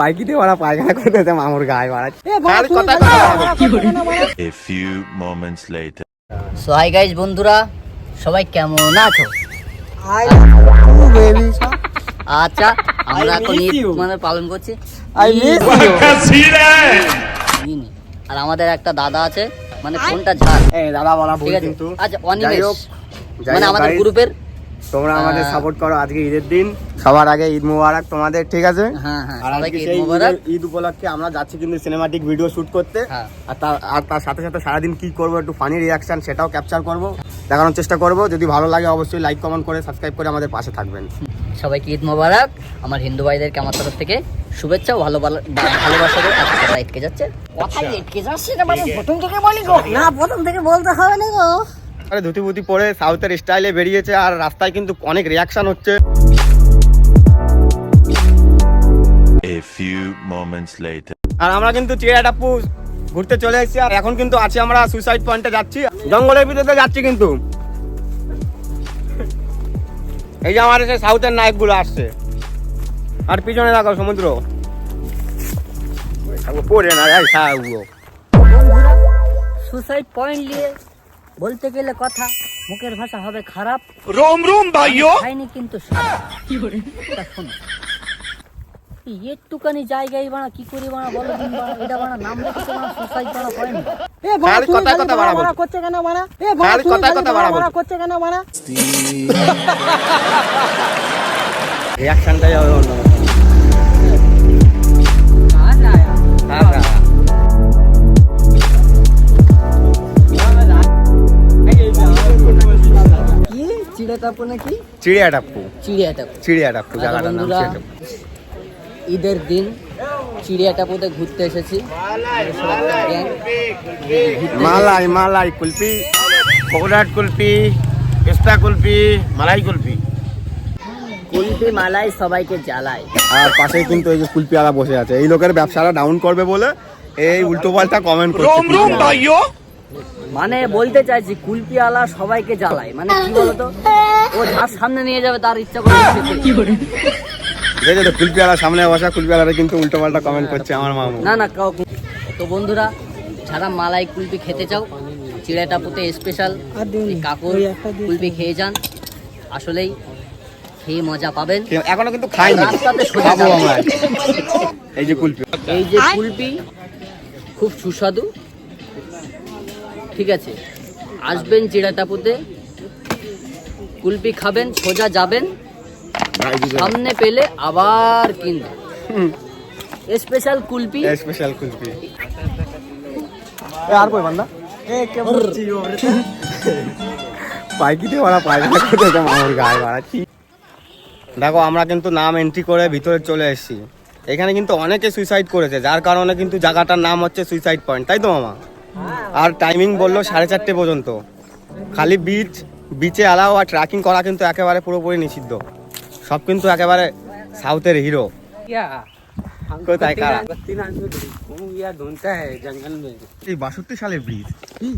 পাইকিতে ওরা পায়খানা করতেছে মামুর গায়ে মারা। A few moments later. So hi guys বন্ধুরা, সবাই কেমন আছো? আচ্ছা, আমরা এখন ঈদ মানে পালন করছি। আর আমাদের একটা দাদা আছে, মানে ফোনটা ঝাড় দাদা বলা ভুল ঠিক আছে। কিন্তু আচ্ছা অনিমেষ, যাই মানে হোক আমাদের guys, গ্রুপের। তোমরা আমাদের সাপোর্ট করো। আজকে ঈদের দিন, সবার আগে ঈদ মোবারক তোমাদের, ঠিক আছে? হ্যাঁ হ্যাঁ, আর আজকে সবাইকে ঈদ সেই মোবারক। ঈদ উপলক্ষে আমরা যাচ্ছি কিন্তু সিনেমাটিক ভিডিও শুট করতে। হ্যাঁ। আর তার সাথে সাথে সারাদিন কি করবো, একটু ফানি রিয়াকশন সেটাও ক্যাপচার করব, দেখানোর চেষ্টা করব। যদি ভালো লাগে অবশ্যই লাইক কমেন্ট করে সাবস্ক্রাইব করে আমাদের পাশে থাকবেন। সবাইকে ঈদ মোবারক। আমার হিন্দু ভাইদেরকে আমার তরফ থেকে শুভেচ্ছা ও ভালোবাসা করে। আজকে কথা আটকে যাচ্ছে, কথাই আটকে যাচ্ছে না, মানে প্রথম থেকে বলি গো না, প্রথম থেকে বলতে হবে না গো। আরে ধুতি বুতি পরে সাউথের স্টাইলে বেরিয়েছে, আর রাস্তায় কিন্তু অনেক রিয়াকশন হচ্ছে। A few moments later. আর আমরা কিন্তু চিড়িয়াটাপ্পু ঘুরতে চলে এসেছি, আর এখন কিন্তু আছি আমরা সুইসাইড পয়েন্টে যাচ্ছি, জঙ্গলের ভিতরে যাচ্ছি কিন্তু। এই যে আমাদের সেই সাউথের নায়কগুলো আসছে, আর পিছনে দেখো সমুদ্র। পড়ে না সুসাইড পয়েন্ট নিয়ে বলতে গেলে কথা, মুখের ভাষা হবে খারাপ। रोम रोम भाइयों. খাইনি কিন্তু তা শোনো, একটুখানি জায়গায় বানা কি করি বানা বলো দিন বানা, এটা বানা নাম রেখেছে বানা সুসাইড বানা পয়েন্ট। কথা বাড়াবো করছে কেন বানা? কথা বাড়াবো করছে কেন বানা? রিয়াকশনটাই হবে অন্য। কি চিড়িয়াটাপ্পু নাকি? চিড়িয়াটাপ্পু চিড়িয়াটাপ্পু জায়গাটার নাম বন্ধুরা, চিড়িয়াটাপ্পু। ঈদের দিন চিড়িয়াটাপ্পুতে ঘুরতে এসেছি। মালাই মালাই কুলফি, কোকোনাট কুলফি, পেস্তা কুলফি, মালাই কুলফি। কুলফি মালাই সবাইকে জ্বালায়। আর পাশেই কিন্তু এই যে কুলপিওয়ালা বসে আছে, এই লোকের ব্যবসাটা ডাউন করবে বলে এই উল্টো পাল্টা কমেন্ট করছে। रोम रोम भाइयों. মানে বলতে চাইছি কুলপিওয়ালা সবাইকে জ্বালায়, মানে কি বলতো, ও যার সামনে নিয়ে যাবে তার ইচ্ছা করে খেতে। দেখে তো কুলপিওয়ালা সামনে বসা, কুলপিওয়ালারা কিন্তু উল্টো পাল্টা কমেন্ট করছে আমার মামু। না না তো বন্ধুরা, যারা মালাই কুলফি খেতে চাও, চিড়িয়াটাপ্পুতে স্পেশাল কাকুর কুলফি খেয়ে যান, আসলেই খেয়ে মজা পাবেন। এখনো কিন্তু খাইনি, রাস্তাতে সোজা খাবো যাবেন। আমরা। এই যে কুলপি, এই যে কুলফি খুব সুস্বাদু, ঠিক আছে? আসবেন চিড়িয়াটাপ্পুতে, কুলফি খাবেন, সোজা যাবেন, সামনে পেলে আবার কিনবেন স্পেশাল কুলফি। স্পেশাল কুলপি। আর কই বান্দা পাইকিতে ওরা পায়খানা করতেছে মামুর গায়ে মারা। দেখো আমরা কিন্তু নাম এন্ট্রি করে ভিতরে চলে এসেছি। এখানে কিন্তু অনেকে সুইসাইড করেছে, যার কারণে কিন্তু জায়গাটার নাম হচ্ছে সুইসাইড পয়েন্ট, তাই তো মামা? আর টাইমিং বললো 4:30 পর্যন্ত। খালি বিচে অ্যালাও, আর ট্রেকিং করা কিন্তু একেবারে পুরোপুরি নিষিদ্ধ। সব কিন্তু একেবারে সাউথের হিরো। কোথায় কারা? এই 62 সালের ব্রিজ,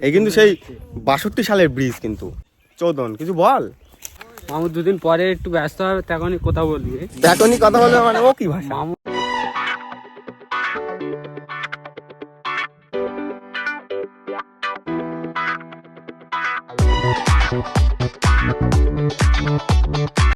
এই কিন্তু সেই 62 সালের ব্রিজ কিন্তু। চোদন কিছু বল মামু দুদিন পরে একটু ব্যস্ত হবে, তখনই কথা বলবি। এখনই কথা বলবে মানে ও কি ভাষা?